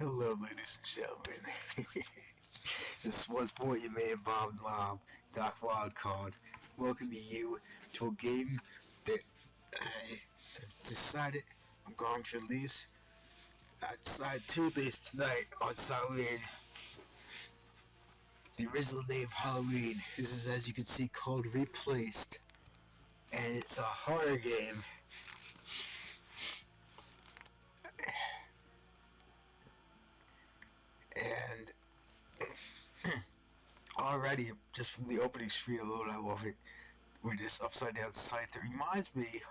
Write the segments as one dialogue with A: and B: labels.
A: Hello, ladies and gentlemen. This was more your man Bob Mob, Doc Wildcard, welcoming you to a game that I decided I'm going to release. I decided to release tonight on sah-WIN, the original name of Halloween. This is, as you can see, called Reaplaced, and it's a horror game. And already, just from the opening screen alone, I love it. With this upside down sight that reminds me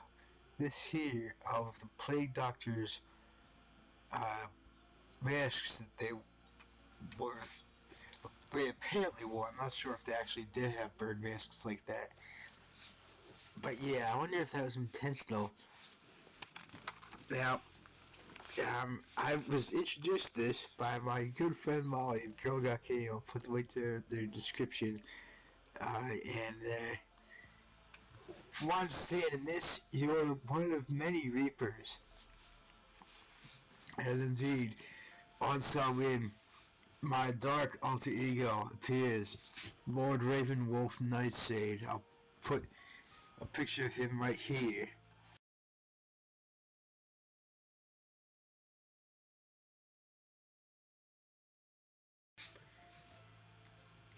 A: this here of the plague doctor's masks that they apparently wore. I'm not sure if they actually did have bird masks like that, but yeah, I wonder if that was intentional. Now, I was introduced to this by my good friend Molly of Girl Got K. I'll put the link to their description. And from what I understand in this, you're one of many Reapers. And indeed, on sah-WIN, my dark alter ego appears, Lord Ravenwolf Nightshade. I'll put a picture of him right here.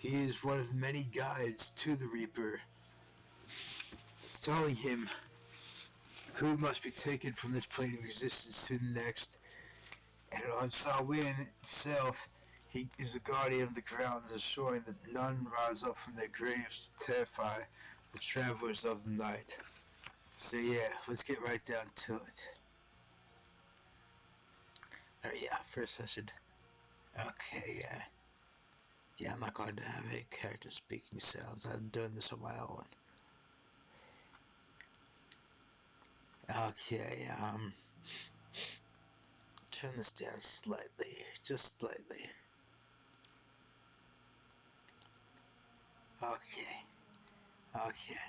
A: He is one of many guides to the Reaper, telling him who must be taken from this plane of existence to the next. And on sah-WIN itself, he is the guardian of the grounds, ensuring that none rise up from their graves to terrify the travelers of the night. So yeah, let's get right down to it. Yeah, first session. Okay, yeah, I'm not going to have any character speaking sounds. I'm doing this on my own. Okay, turn this down slightly, just slightly. Okay,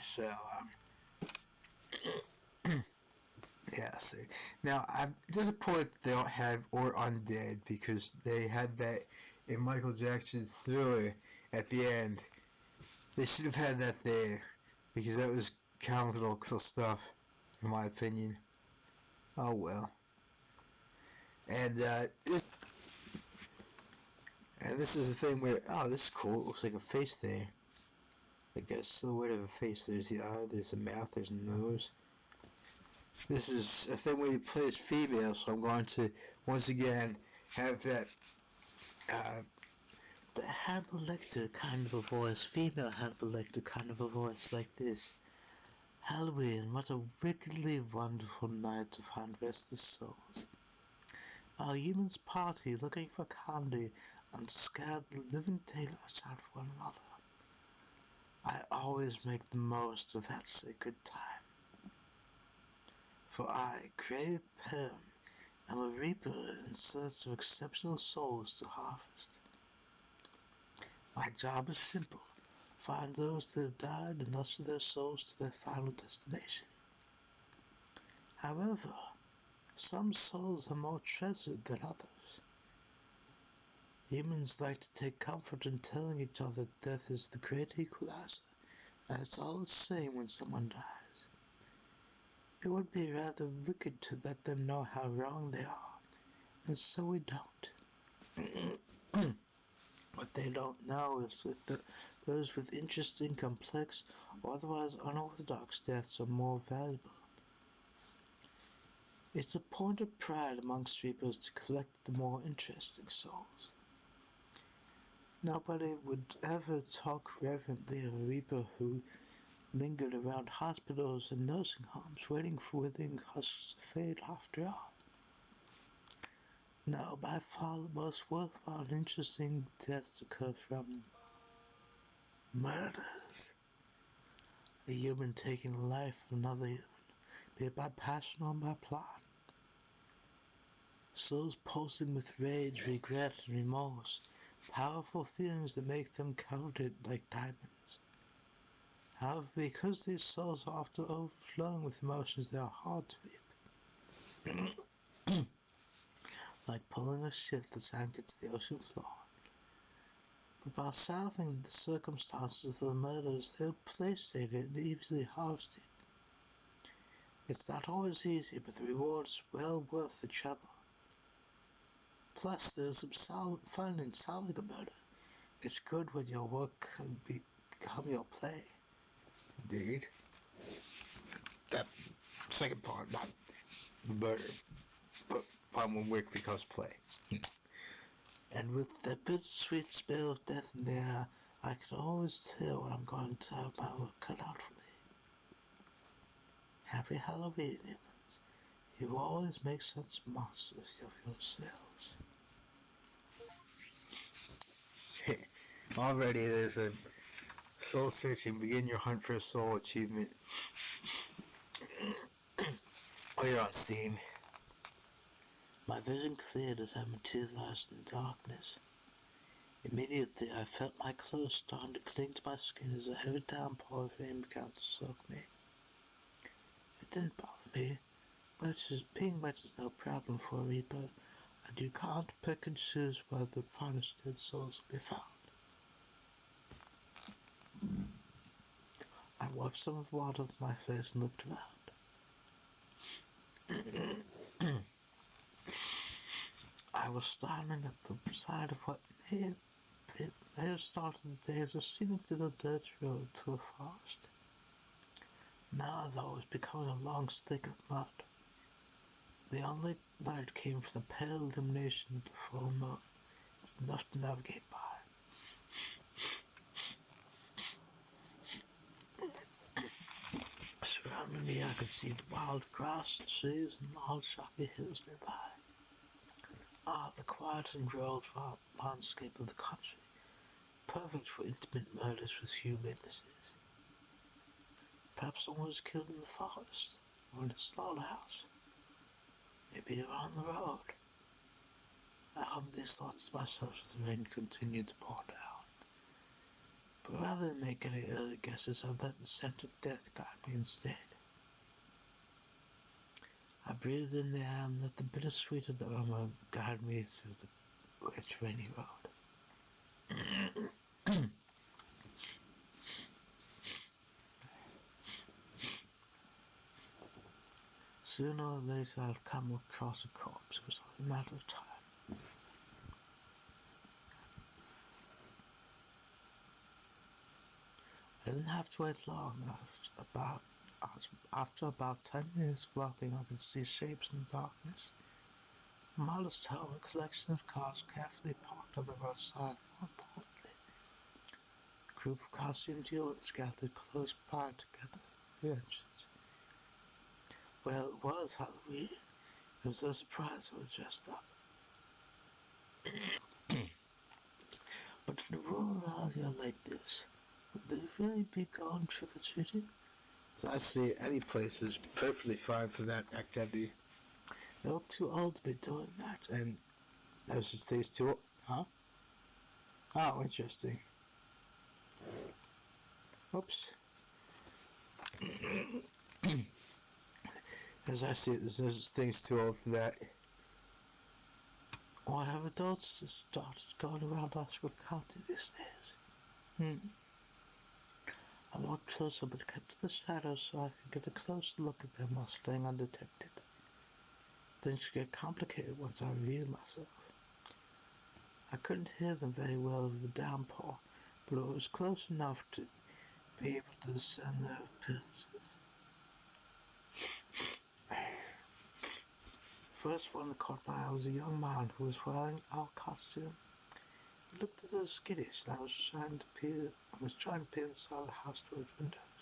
A: so, yeah, see. Now, I'm disappointed they don't have or undead, because they had that in Michael Jackson's Thriller at the end. They should have had that there, because that was comical stuff, in my opinion. Oh well. And this is the thing where, oh, this is cool. It looks like a face there. Like a silhouette of a face. There's the eye, there's the mouth, there's the nose. This is a thing where you play as female, so I'm going to once again have that the Hannibal Lecter kind of a voice, female Hannibal Lecter kind of a voice, like this. Halloween, what a wickedly wonderful night to find restless souls. Our humans party looking for candy and scare the living daylights out of one another. I always make the most of that sacred time. For I, Grey Perm, am a reaper in search of exceptional souls to harvest. My job is simple. Find those that have died and usher their souls to their final destination. However, some souls are more treasured than others. Humans like to take comfort in telling each other that death is the great equalizer, and it's all the same when someone dies. It would be rather wicked to let them know how wrong they are, and so we don't. What they don't know is that those with interesting, complex, or otherwise unorthodox deaths are more valuable. It's a point of pride amongst reapers to collect the more interesting souls. Nobody would ever talk reverently of a reaper who lingered around hospitals and nursing homes waiting for withering husks to fade after all. No, by far the most worthwhile and interesting deaths occur from murders. A human taking the life of another human, be it by passion or by plot. Souls pulsing with rage, regret, and remorse, powerful feelings that make them coated like diamonds. However, because these souls are often overflowing with emotions, they are hard to reap. like pulling a ship that's anchored to the ocean floor. But while solving the circumstances of the murders, they're PlayStation and easily harvested. It's not always easy, but the reward is well worth the trouble. Plus, there's some fun in solving a murder. It's good when your work can become your play. Indeed. That second part, not the murder, but fun when work becomes play. And with the bittersweet smell of death in the air, I can always tell when I'm going to have my work cut out for me. Happy Halloween, humans. You always make such monsters of yourselves. Already there's a soul searching, begin your hunt for a soul achievement. Oh, you're on Steam. My vision cleared as I materialized in the darkness. Immediately I felt my clothes starting to cling to my skin as a heavy downpour of rain began to soak me. It didn't bother me. Being wet is no problem for a Reaper, and you can't pick and choose where the finest dead souls will be found. I wiped some of the water off my face and looked around. I was standing at the side of what may have started the day as a scenic little dirt road through a forest. Now, though, it was becoming a long stick of mud. The only light came from the pale illumination of the full moon, enough to navigate by. Surrounding me, I could see the wild grass, trees, and large shocky hills nearby. Ah, the quiet and rural landscape of the country, perfect for intimate murders with few witnesses. Perhaps someone was killed in the forest, or in a slaughterhouse. Maybe around the road. I hummed these thoughts to myself as the rain continued to pour down. But rather than make any early guesses, I let the scent of death guide me instead. I breathed in the air and let the bittersweet of the aroma guide me through the wet, rainy road. Sooner or later I'd come across a corpse. It was only a matter of time. I didn't have to wait long. After about 10 minutes of walking, I could see shapes in the darkness. A modest home, a collection of cars carefully parked on the roadside. More importantly, a group of costumed humans gathered close by together at the entrance. Well, it was Halloween. It was no surprise I was dressed up. But in a rural area like this, would they really be going trick-or-treating? As I see, any place is perfectly fine for that activity. They look too old to be doing that, and those things too old. Huh? Oh, interesting. Oops. As I see it, there's things too old for that. Why have adults just started going around us with counting these days? I walked closer but kept to the shadows so I could get a closer look at them while staying undetected. Things get complicated once I revealed myself. I couldn't hear them very well over the downpour, but it was close enough to be able to discern their appearances. First one that caught my eye was a young man who was wearing our costume. He looked a little skittish, and I was trying to peer inside the house through the windows.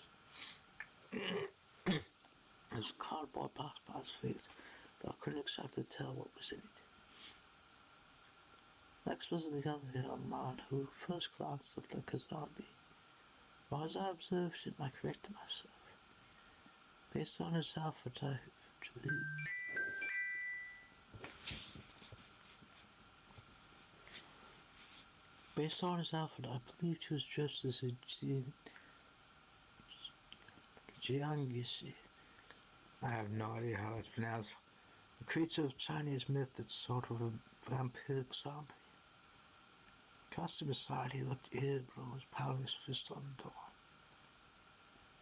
A: There's a cardboard box by his face, but I couldn't exactly tell what was in it. Next was the other young man who at first glance looked like a zombie. But as I observed him, I corrected myself. Based on his outfit, I believed he was dressed as a Jiangisi. I have no idea how that's pronounced. A creature of Chinese myth that's sort of a vampiric zombie. Costume aside, he looked irritable and was pounding his fist on the door.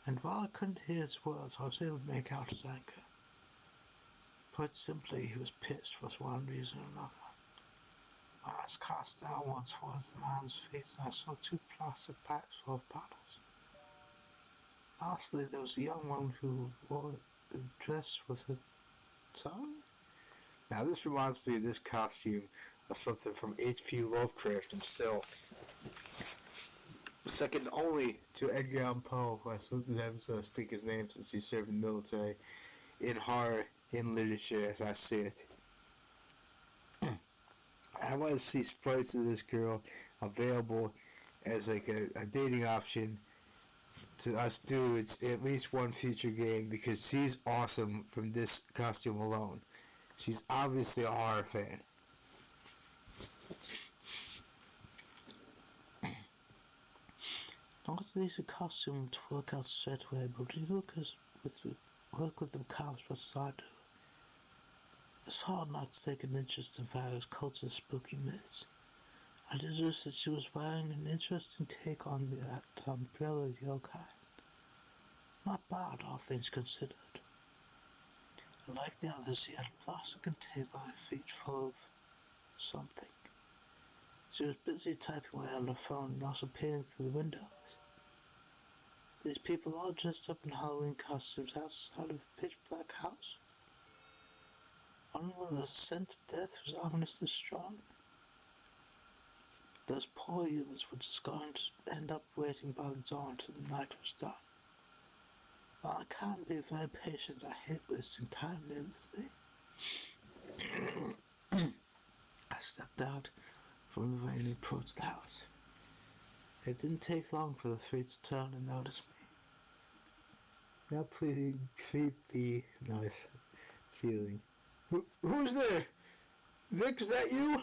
A: And while I couldn't hear his words, I was able to make out his anger. Put simply, he was pissed for one reason or another. My eyes cast downwards towards the man's face, and I saw 2 plastic bags full of bottles. Lastly, there was a young one who wore a dress with a tongue. Now this reminds me of this costume of something from H.P. Lovecraft himself. Second only to Edgar Allan Poe, who I salute him to speak his name since he served in the military, in horror, in literature, as I see it. I want to see sprites of this girl available as like a dating option to us dudes in at least one future game, because she's awesome from this costume alone. She's obviously a horror fan. Not least a costume to work out straight away, but we work with the cops beside her. It's hard not to take an interest in various cults and spooky myths. I deduced that she was wearing an interesting take on the umbrella yokai. Not bad, all things considered. Like the others, she had a plastic container by her feet full of something. She was busy typing away on her phone and also peering through the windows. These people all dressed up in Halloween costumes outside of a pitch-black house. Wondering whether the scent of death was ominously strong. Those poor humans were just going to end up waiting by the dawn until the night was done. While I can't be very patient, I hate wasting time needlessly. I stepped out from the rain and approached the house. It didn't take long for the 3 to turn and notice me. Not pleasing, creepy, nice feeling. Who's there? Vic, is that you?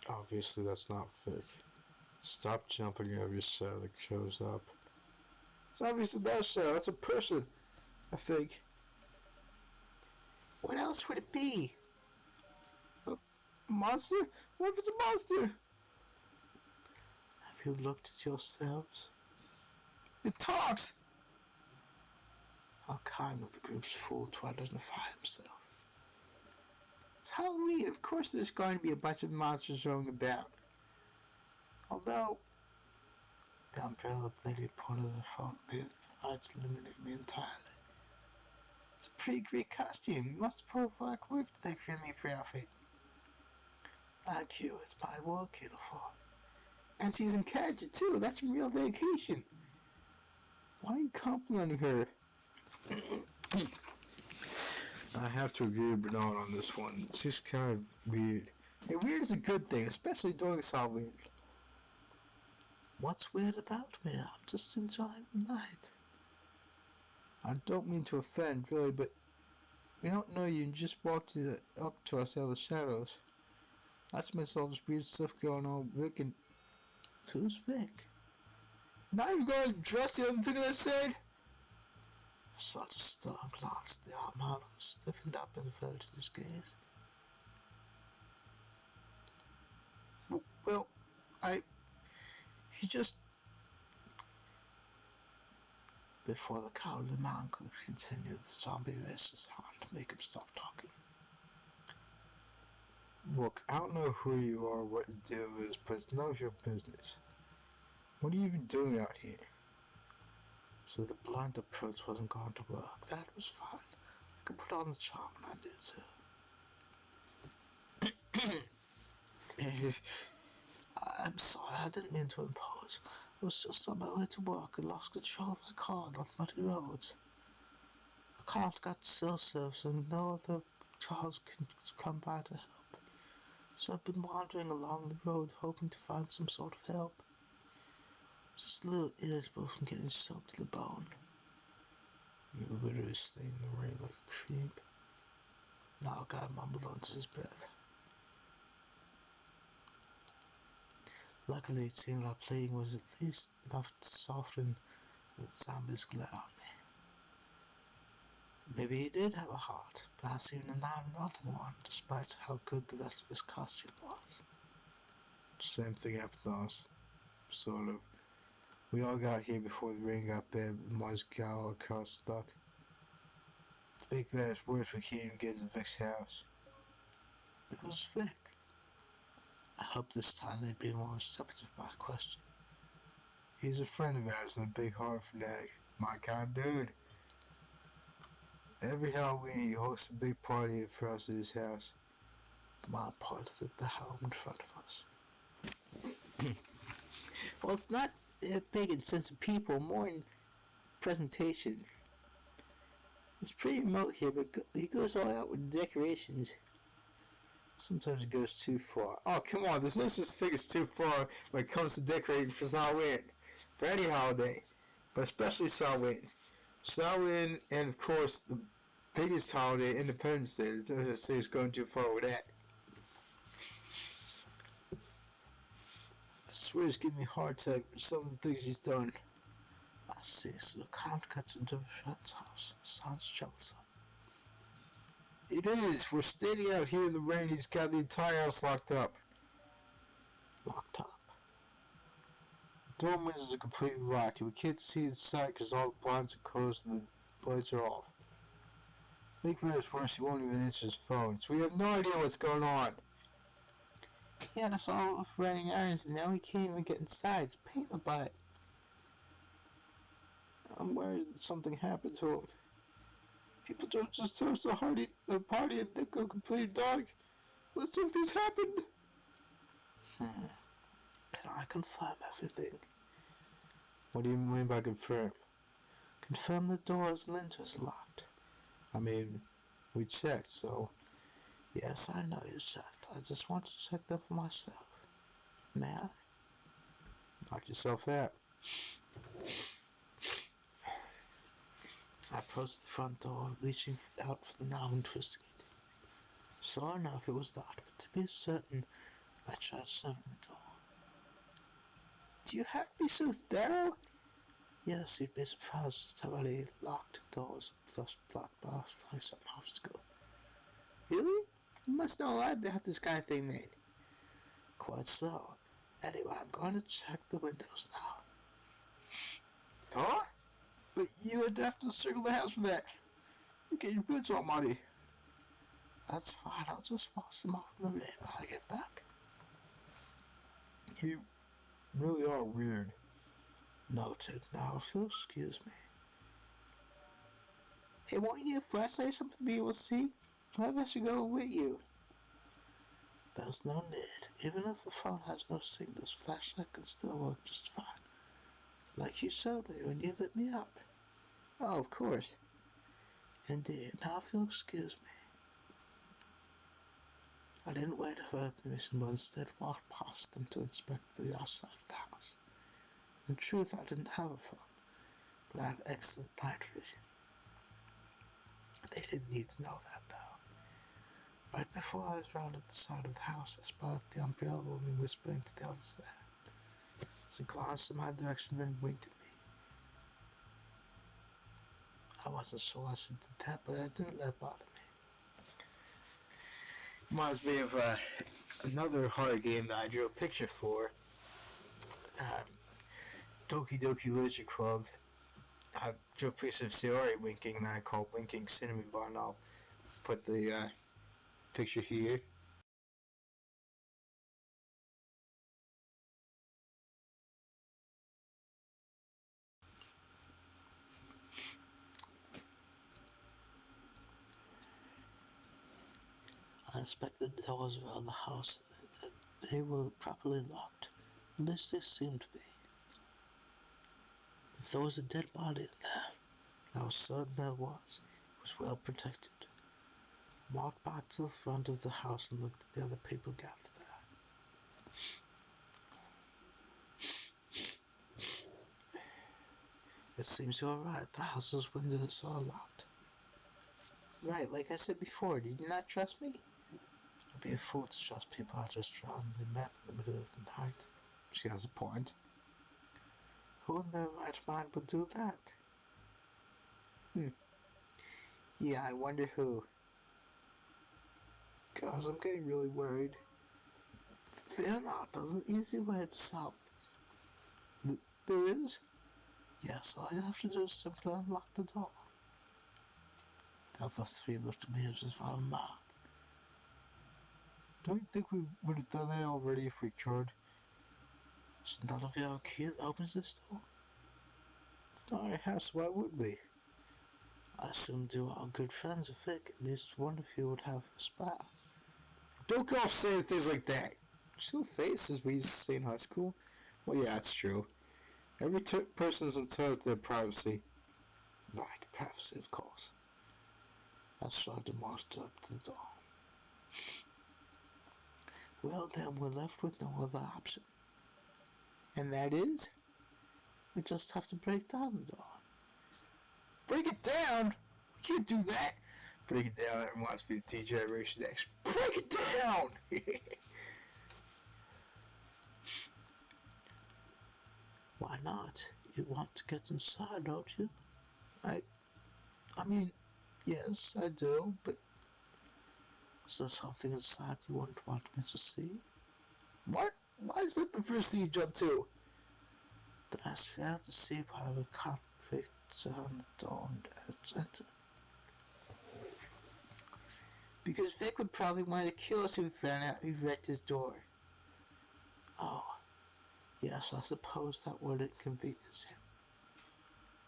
A: Obviously that's not Vic. Stop jumping every cell that shows up. It's obviously not so. That's a person, I think. What else would it be? A monster? What if it's a monster? Have you looked at yourselves? It talks! How kind of the group's fool to identify himself. It's Halloween, of course there's going to be a bunch of monsters roaming about. Although, the umbrella lady pointed at the phone booth, lights illuminated me entirely. It's a pretty great costume. You must have put like work to that friendly for your outfit. Thank you, it's my work uniform. And she's in character too, that's some real dedication. Why are you complimenting her? I have to agree with Bernard on this one. It's just kind of weird. And weird is a good thing, especially during Samhain. What's weird about me? I'm just enjoying the night. I don't mean to offend, really, but we don't know you and just walked up to us out of the shadows. That's makes all this weird stuff going on. Vic and... Who's Vic? Now you're going to address the other thing I said? Such a stern glance at the armor was stiffened up and fell to his gaze. Well, he just... Before the cowardly man could continue, the zombie raised his hand to make him stop talking. Look, I don't know who you are or what your deal is, but it's none of your business. What are you even doing out here? So the blunt approach wasn't going to work. That was fine. I could put on the charm and I did so. I'm sorry, I didn't mean to impose. I was just on my way to work and lost control of my car on muddy roads. I can't get cell service and no other cars can come by to help. So I've been wandering along the road hoping to find some sort of help. Just a little irritable from getting soaked to the bone. You were literally staying in the rain like a creep. Now a guy mumbled under his breath. Luckily, it seemed our playing was at least enough to soften the zombie's glare on me. Maybe he did have a heart, perhaps even now not one, despite how good the rest of his costume was. Same thing happened to us, sort of. We all got here before the rain got bad, but the Mars got all across stuck. To make matters worse, we can't even get into Vic's house. It was Vic. I hope this time they'd be more receptive to my question. He's a friend of ours and a big horror fanatic. My kind of dude. Every Halloween he hosts a big party for us at his house. Mom points at the home in front of us. Well, it's not big in sense of people, more in presentation. It's pretty remote here, but he goes all out with decorations. Sometimes it goes too far. Oh, come on, there's no such thing as too far when it comes to decorating for sah-WIN. For any holiday, but especially sah-WIN. sah-WIN, and of course, the biggest holiday, Independence Day. There's no such thing as going too far with that. I swear he's giving me a hard time for some of the things he's done. I see, so the count cuts into the friend's house. Sounds jealous. It is. We're standing out here in the rain. He's got the entire house locked up. Locked up. The door windows are completely locked. We can't see inside because all the blinds are closed and the lights are off. Make matters worse, he won't even answer his phone, so we have no idea what's going on. He had us all running errands and now he can't even get inside. It's a pain in the butt. I'm worried that something happened to him. People don't just toast the party and then go completely dark. What something's happened? Can I confirm everything? What do you mean by confirm? Confirm the doors and lintels locked. I mean, we checked, so... Yes, I know you checked. I just want to check them for myself. May I? Knock yourself out. I approached the front door, reaching out for the knob and twisting it. Sure enough, it was locked, but to be certain, I tried shoving the door. Do you have to be so thorough? Yes, you'd be surprised just how many locked doors plus blocked bars like some obstacle. Really? You must know a lot about this kind of thing, mate. Quite so. Anyway, I'm going to check the windows now. Huh? But you would have to circle the house for that. You get your boots all muddy. That's fine, I'll just wash them off in the rain when I get back. You really are weird. Noted. Now, if you'll excuse me. Hey, won't you need a flashlight or something to be able to see? Maybe I should go with you. There's no need. Even if the phone has no signals, flashlight can still work just fine. Like you showed me when you lit me up. Oh, of course. Indeed. Now, if you'll excuse me. I didn't wait for her permission, but instead walked past them to inspect the outside of the house. In truth, I didn't have a phone, but I have excellent night vision. They didn't need to know that, though. Right before I was rounded the side of the house, I spotted the umbrella woman whispering to the others there. She glanced in my direction, then winked at me. I wasn't sure I should do that, but I didn't let it bother me. Reminds me of another horror game that I drew a picture for. Doki Doki Literature Club. I drew a picture of Sayori winking that I called Winking Cinnamon Bun. I'll put the picture here. I inspected the doors around the house. They were properly locked. At least they seemed to be. If there was a dead body in there, and I was certain there was, it was well protected. I walked back to the front of the house and looked at the other people gathered there. It seems you're right. The house's windows are locked. Right, like I said before, did you not trust me? I'd be a fool to trust people I just randomly met in the middle of the night. She has a point. Who in their right mind would do that? Yeah, I wonder who. Cause I'm getting really worried. Fear not, there's an easy way to solve this. There is? Yes, all you have to do is simply unlock the door. The other three looked at me as if I were mad. Don't you think we would have done that already if we could? It's none of your key that opens this door. It's not our house, why would we? I assumed you are good friends. I think at least one of you would have a spot. Don't go off saying things like that. Still faces we used to say in high school. Well, yeah, that's true. Every person is entitled to their privacy. Right, privacy, of course. I shrugged and walked up to the door. Well, then we're left with no other option. And that is, we just have to break down the door. Break it down? We can't do that. Break it down, that reminds me of D-Generation X. Break it down! Why not? You want to get inside, don't you? I mean, yes, I do, but is there something inside you wouldn't want me to see? What? Why is that the first thing you jump to? Then I failed to see why we can't break down the door and enter. Because Vic would probably want to kill us if he found out we wrecked his door. Oh, yes, I suppose that would inconvenience him.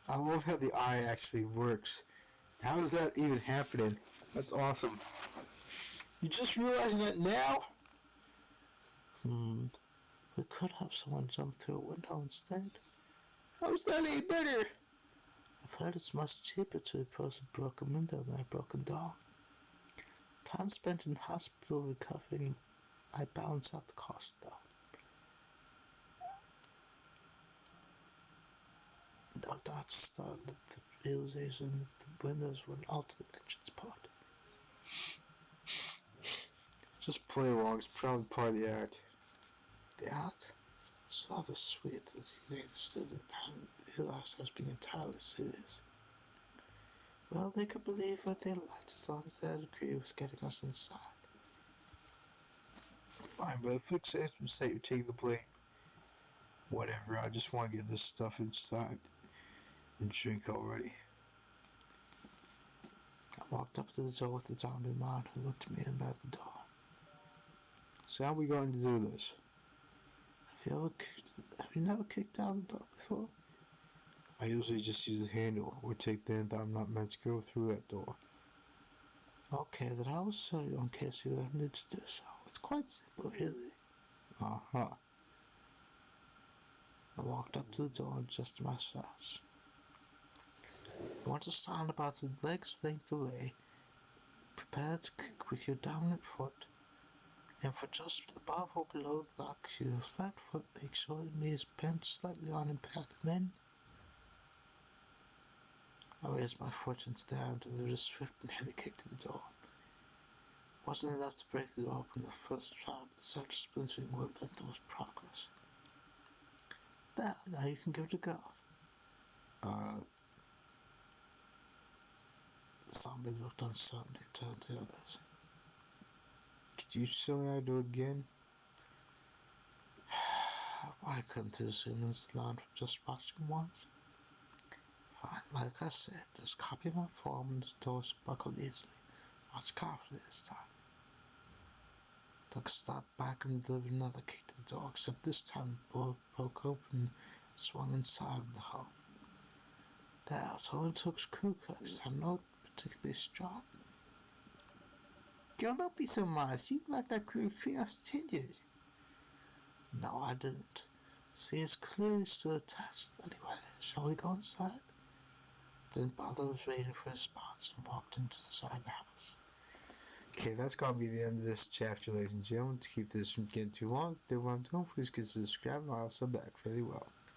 A: I love how the eye actually works. How is that even happening? That's awesome. You just realizing that now? We could have someone jump through a window instead. How's that any better? I've heard it's much cheaper to replace a broken window than a broken door. Time spent in hospital recovering, I balance out the cost though. No doubt started the realization that the windows were an alternate entrance point. Just play along, it's probably part of the act. The act? It's rather sweet that he understood and hadn't realized I was being entirely serious. Well, they could believe what they liked as long as they'd agree with getting us inside. Fine, but if Vic says you're taking the blame. Whatever, I just want to get this stuff inside and drink already. I walked up to the door with the zombie man who looked at me and led the door. So how are we going to do this? Have you never kicked down the door before? I usually just use the handle or take the end that I'm not meant to go through that door. Okay, then I will show you in case you ever need to do so. It's quite simple, really. Uh-huh. I walked up to the door and adjusted my straps. You want to stand about a leg's length away, prepare to kick with your dominant foot, and for just above or below the lock, your flat foot, make sure the knee is bent slightly on impact, and then I raised my foot instead and delivered a swift and heavy kick to the door. It wasn't enough to break the door open the first try, but the second splintering wood meant there was progress. There, now you can give it a go. The zombie looked uncertain and turned to the others. Could you show me how to do it again? Why couldn't these humans learn from just watching once? Fine, like I said, just copy my form and the doors buckled easily. Watch carefully this time. Doug stepped back and delivered another kick to the door, except this time the door broke open and swung inside of the hole. There, it only took screw cracks. I'm not particularly strong. Girl, don't be so modest. You like that crew us 10 years. No, I didn't. See, it's clearly still attached. Anyway, shall we go inside? Then Bother was waiting for a response and walked into the side of the house. Okay, that's gonna be the end of this chapter, ladies and gentlemen. To keep this from getting too long, do what I'm doing, please consider subscribing. I'll sub back fairly well.